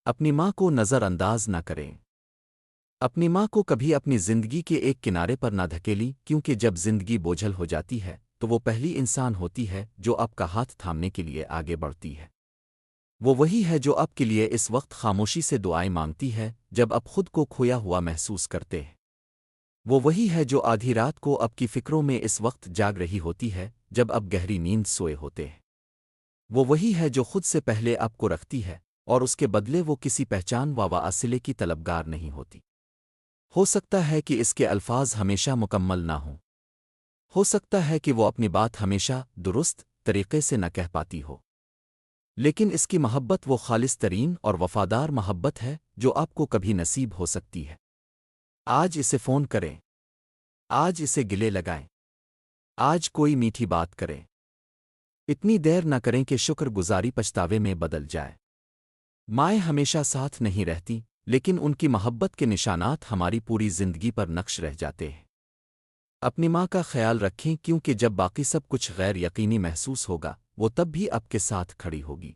اپنی ماں کو نظر انداز نہ کریں۔ اپنی ماں کو کبھی اپنی زندگی کے ایک کنارے پر نہ دھکیلی، کیونکہ جب زندگی بوجھل ہو جاتی ہے تو وہ پہلی انسان ہوتی ہے جو آپ کا ہاتھ تھامنے کے لیے آگے بڑھتی ہے۔ وہ وہی ہے جو آپ کے لیے اس وقت خاموشی سے دعائیں مانگتی ہے جب آپ خود کو کھویا ہوا محسوس کرتے ہیں۔ وہ وہی ہے جو آدھی رات کو آپ کی فکروں میں اس وقت جاگ رہی ہوتی ہے جب آپ گہری نیند سوئے ہوتے ہیں۔ وہ وہی ہے جو خود سے پہلے آپ کو رکھتی ہے، اور اس کے بدلے وہ کسی پہچان و واصلے کی طلبگار نہیں ہوتی۔ ہو سکتا ہے کہ اس کے الفاظ ہمیشہ مکمل نہ ہوں، ہو سکتا ہے کہ وہ اپنی بات ہمیشہ درست طریقے سے نہ کہہ پاتی ہو، لیکن اس کی محبت وہ خالص ترین اور وفادار محبت ہے جو آپ کو کبھی نصیب ہو سکتی ہے۔ آج اسے فون کریں، آج اسے گلے لگائیں، آج کوئی میٹھی بات کریں۔ اتنی دیر نہ کریں کہ شکر گزاری پچھتاوے میں بدل جائے۔ مائیں ہمیشہ ساتھ نہیں رہتی، لیکن ان کی محبت کے نشانات ہماری پوری زندگی پر نقش رہ جاتے ہیں۔ اپنی ماں کا خیال رکھیں، کیونکہ جب باقی سب کچھ غیر یقینی محسوس ہوگا وہ تب بھی آپ کے ساتھ کھڑی ہوگی۔